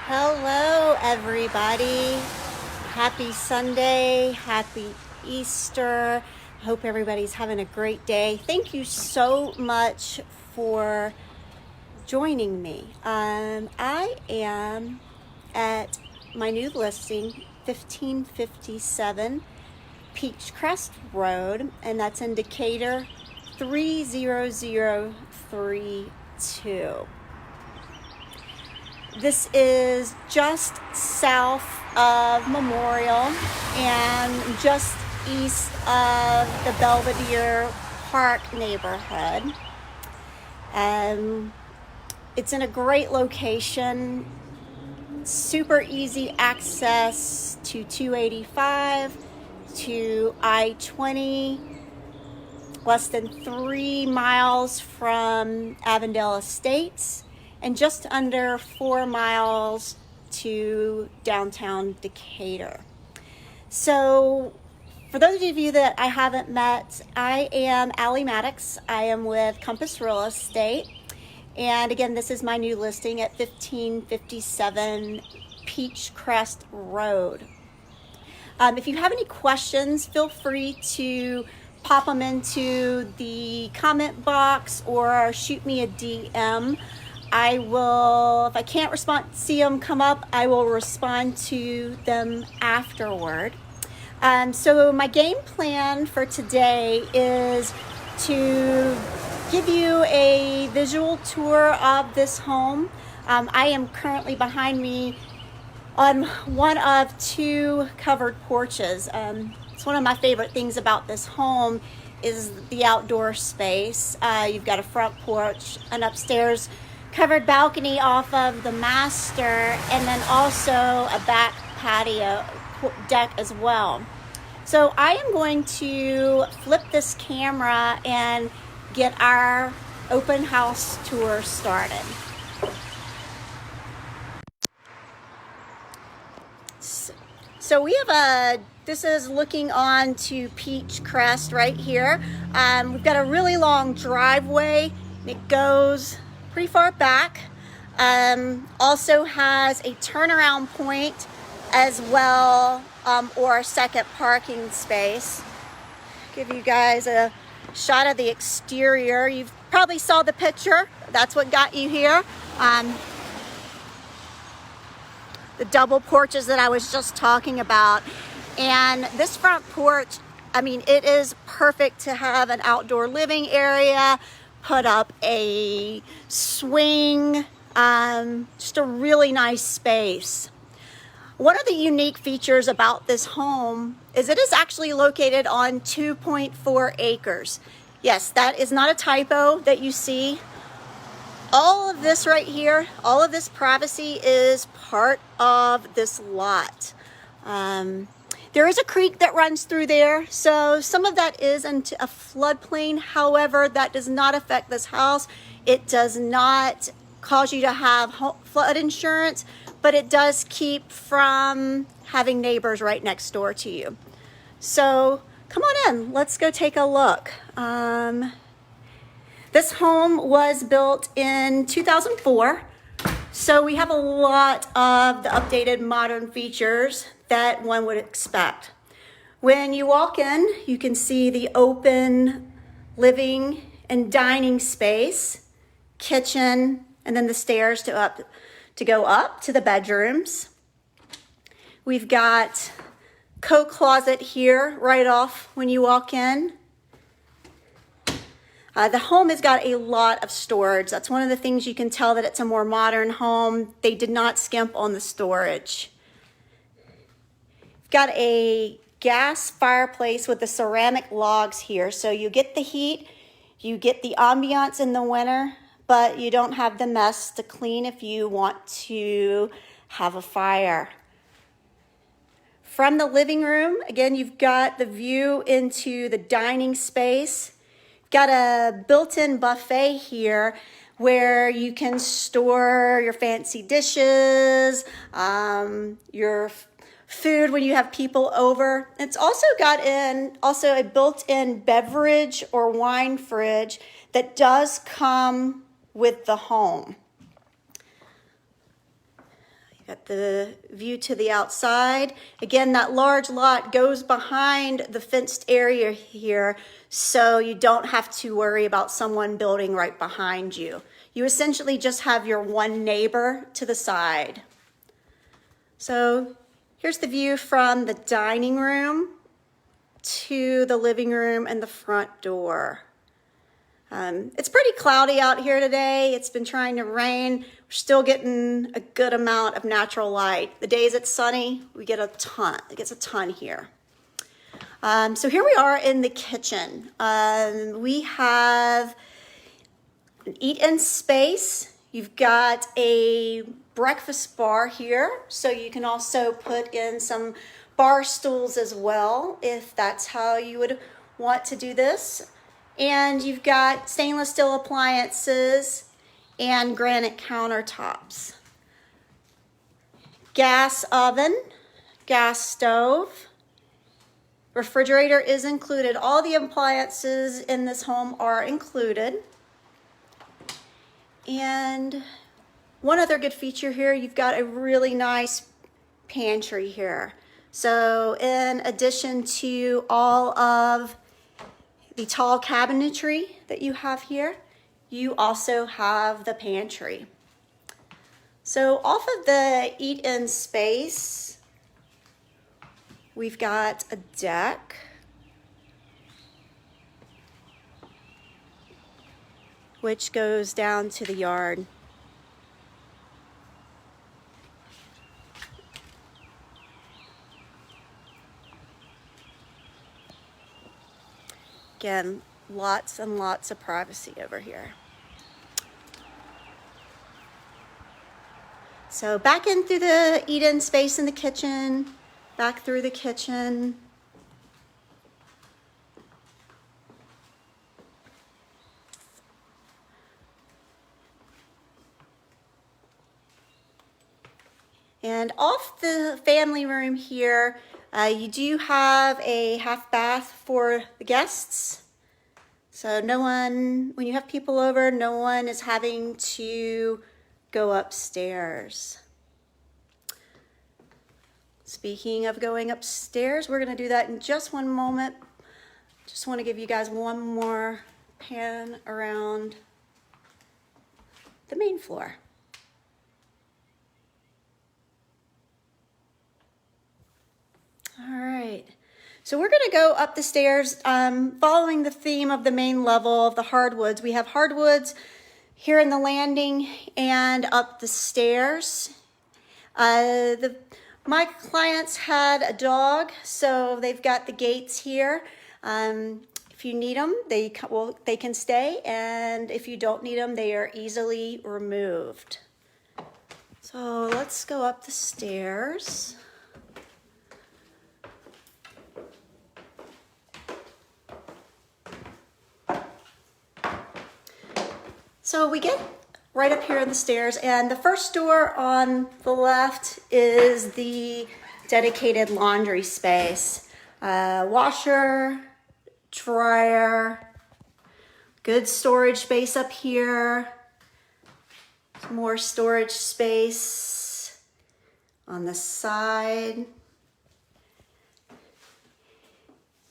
Hello, everybody. Happy Sunday. Happy Easter. Hope everybody's having a great day. Thank you so much for joining me. I am at my new listing, 1557 Peachcrest Road, and that's in Decatur, 30032. This is just south of Memorial and just east of the Belvedere Park neighborhood. It's in a great location, super easy access to 285, to I-20, less than 3 miles from Avondale Estates, and just under 4 miles to downtown Decatur. So for those of you that I haven't met, I am Allie Maddox. I am with Compass Real Estate. And again, this is my new listing at 1557 Peachcrest Road. If you have any questions, feel free to pop them into the comment box or shoot me a DM. I will, if I can't see them come up, I will respond to them afterward. So my game plan for today is to give you a visual tour of this home. I am currently behind me on one of 2 covered porches. It's one of my favorite things about this home is the outdoor space. You've got a front porch, an upstairs covered balcony off of the master, and then also a back patio deck as well. So I am going to flip this camera and get our open house tour started. So we have this is looking on to Peachcrest right here. We've got a really long driveway. It goes pretty far back. Also has a turnaround point as well, or a second parking space. Give you guys a shot of the exterior. You've probably saw the picture. That's what got you here. The double porches that I was just talking about. And this front porch, I mean, it is perfect to have an outdoor living area, put up a swing, just a really nice space. One of the unique features about this home is it is actually located on 2.4 acres. Yes, that is not a typo that you see. All of this right here, all of this privacy is part of this lot. There is a creek that runs through there, so some of that is into a floodplain. However, that does not affect this house. It does not cause you to have flood insurance, but it does keep from having neighbors right next door to you. So come on in, let's go take a look. This home was built in 2004, so we have a lot of the updated modern features that one would expect. When you walk in, you can see the open living and dining space, kitchen, and then the stairs to go up to the bedrooms. We've got coat closet here right off when you walk in. The home has got a lot of storage. That's one of the things you can tell that it's a more modern home. They did not skimp on the storage. We've got a gas fireplace with the ceramic logs here. So you get the heat, you get the ambiance in the winter, but you don't have the mess to clean if you want to have a fire. From the living room, again, you've got the view into the dining space. Got a built-in buffet here where you can store your fancy dishes, your food when you have people over. It's also got a built-in beverage or wine fridge that does come with the home. Got the view to the outside. Again, that large lot goes behind the fenced area here, so you don't have to worry about someone building right behind you. You essentially just have your one neighbor to the side. So here's the view from the dining room to the living room and the front door. It's pretty cloudy out here today. It's been trying to rain. We're still getting a good amount of natural light. The days it's sunny, we get a ton. It gets a ton here. So here we are in the kitchen. We have an eat-in space. You've got a breakfast bar here, so you can also put in some bar stools as well, if that's how you would want to do this. And you've got stainless steel appliances and granite countertops. Gas oven, gas stove, refrigerator is included. All the appliances in this home are included. And one other good feature here, you've got a really nice pantry here. So in addition to all of the tall cabinetry that you have here, you also have the pantry. So off of the eat-in space, we've got a deck. Which goes down to the yard. Again, lots and lots of privacy over here. So back in through the eat-in space in the kitchen, back through the kitchen. And off the family room here, you do have a half bath for the guests. So no one, when you have people over, no one is having to go upstairs. Speaking of going upstairs, we're gonna do that in just one moment. Just wanna give you guys one more pan around the main floor. All right, so we're gonna go up the stairs following the theme of the main level of the hardwoods. We have hardwoods here in the landing and up the stairs. My clients had a dog, so they've got the gates here. If you need them, they can stay, and if you don't need them, they are easily removed. So let's go up the stairs. So we get right up here on the stairs, and the first door on the left is the dedicated laundry space. Washer, dryer, good storage space up here. Some more storage space on the side.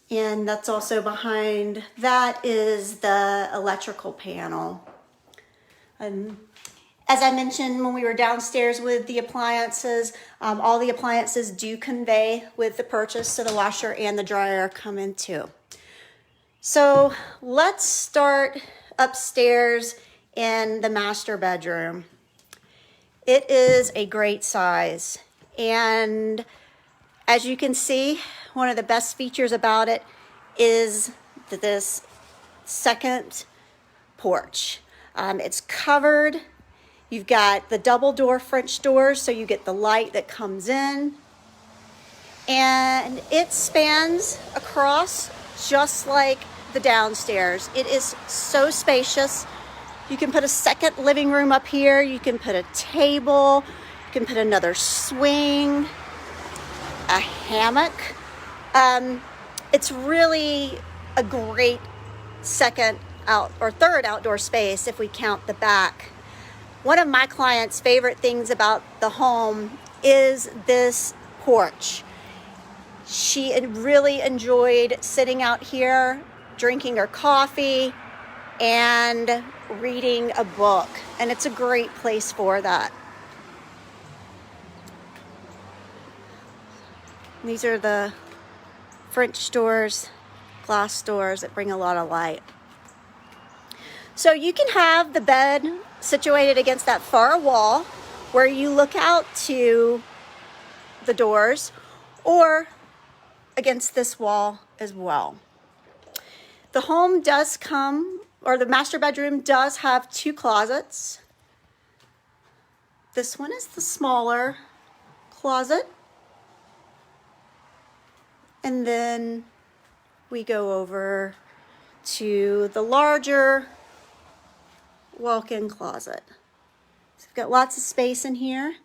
And that's also behind that is the electrical panel. As I mentioned when we were downstairs with the appliances, all the appliances do convey with the purchase, so the washer and the dryer come in too. So let's start upstairs in the master bedroom. It is a great size, and as you can see, one of the best features about it is this second porch. It's covered. You've got the double door French doors, so you get the light that comes in. And it spans across just like the downstairs. It is so spacious. You can put a second living room up here. You can put a table. You can put another swing, a hammock. It's really a great third outdoor space if we count the back. One of my clients' favorite things about the home is this porch. She really enjoyed sitting out here, drinking her coffee, and reading a book. And it's a great place for that. These are the French doors, glass doors that bring a lot of light. So you can have the bed situated against that far wall where you look out to the doors, or against this wall as well. The home does come, or the master bedroom does have 2 closets. This one is the smaller closet. And then we go over to the larger walk-in closet. So we've got lots of space in here.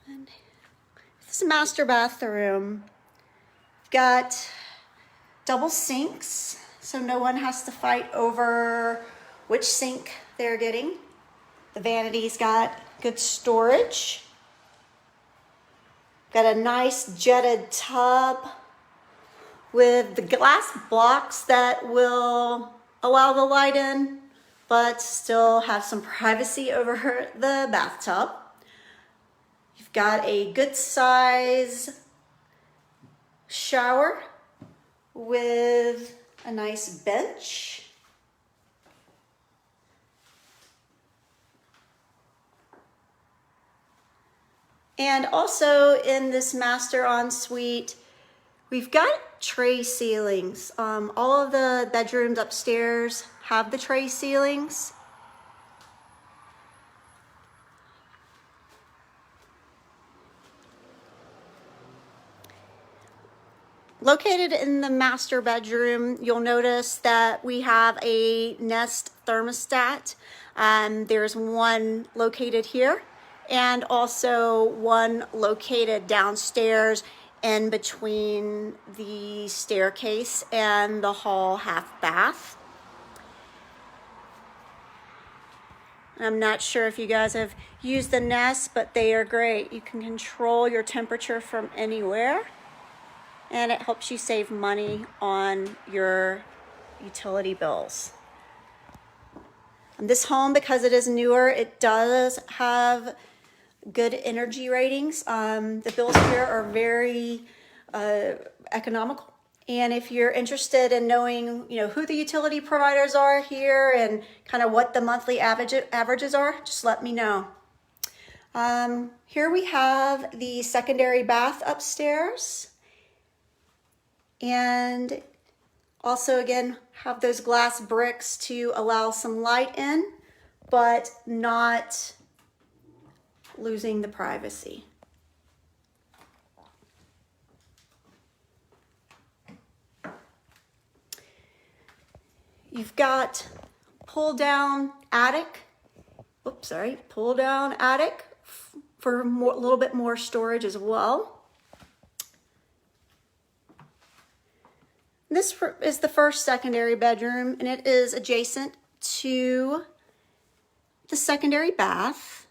And this is a master bathroom. We've got double sinks, so no one has to fight over which sink they're getting. The vanity's got good storage. Got a nice jetted tub with the glass blocks that will allow the light in, but still have some privacy over the bathtub. You've got a good size shower with a nice bench. And also in this master ensuite, we've got tray ceilings. All of the bedrooms upstairs have the tray ceilings. Located in the master bedroom, you'll notice that we have a Nest thermostat. There's one located here, and also one located downstairs in between the staircase and the hall half bath. I'm not sure if you guys have used the Nest, but they are great. You can control your temperature from anywhere, and it helps you save money on your utility bills. And this home, because it is newer, it does have good energy ratings. The bills here are very economical. And if you're interested in knowing, who the utility providers are here and kind of what the monthly averages are, just let me know. Here we have the secondary bath upstairs. And also, again, have those glass bricks to allow some light in, but not losing the privacy. You've got pull down attic for a little bit more storage as well. This is the first secondary bedroom, and it is adjacent to the secondary bath.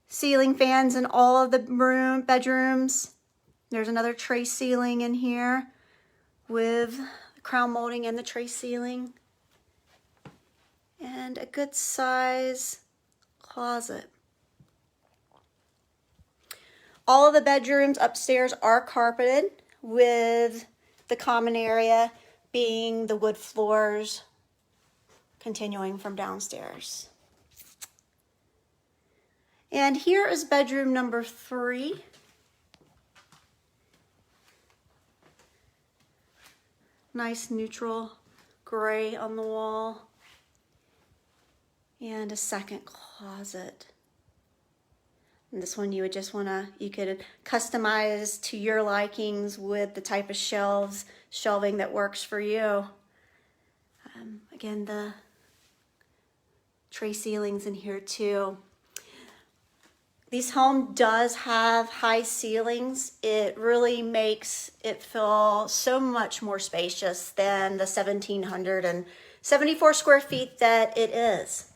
Ceiling fans in all of the bedrooms. There's another tray ceiling in here with crown molding and the tray ceiling. And a good size closet. All of the bedrooms upstairs are carpeted, with the common area being the wood floors continuing from downstairs. And here is bedroom number 3. Nice neutral gray on the wall. And a second closet. And this one you could customize to your likings with the type of shelving that works for you. Again, the tray ceilings in here too. This home does have high ceilings. It really makes it feel so much more spacious than the 1,774 square feet that it is.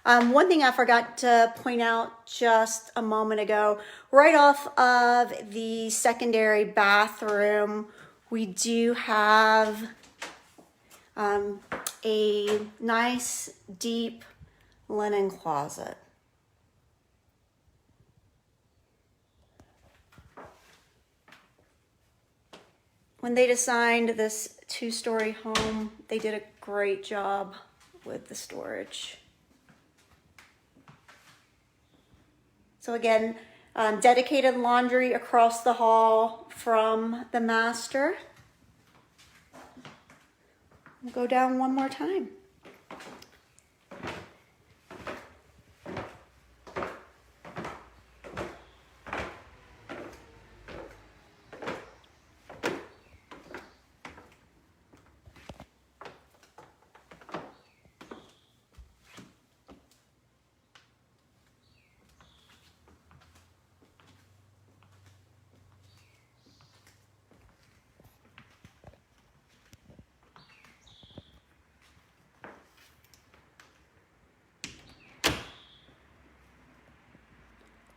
One thing I forgot to point out just a moment ago, right off of the secondary bathroom, we do have a nice deep linen closet. When they designed this two-story home, they did a great job with the storage. So again, dedicated laundry across the hall from the master. We'll go down one more time.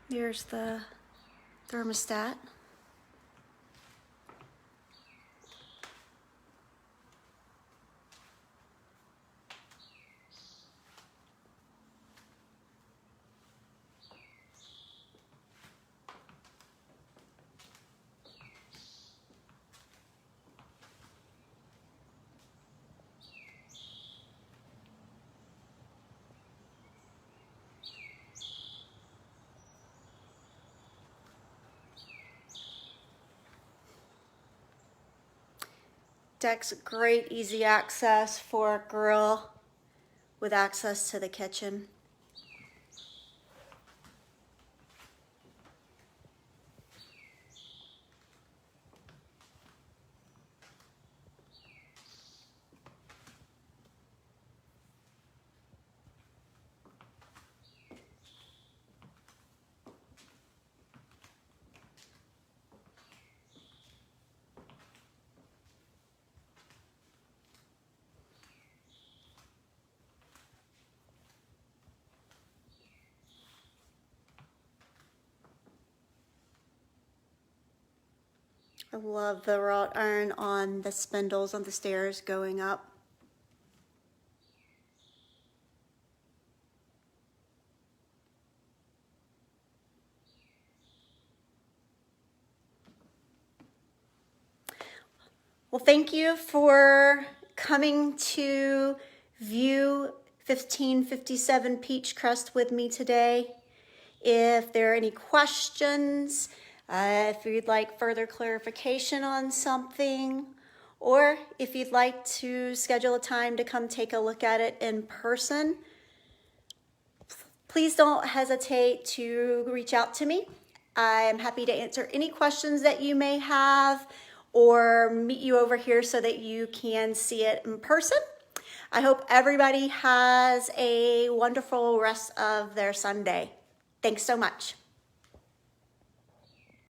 Here's the thermostat. Deck's great, easy access for a grill with access to the kitchen. I love the wrought iron on the spindles on the stairs going up. Well, thank you for coming to view 1557 Peachcrest with me today. If there are any questions, if you'd like further clarification on something, or if you'd like to schedule a time to come take a look at it in person, please don't hesitate to reach out to me. I am happy to answer any questions that you may have or meet you over here so that you can see it in person. I hope everybody has a wonderful rest of their Sunday. Thanks so much.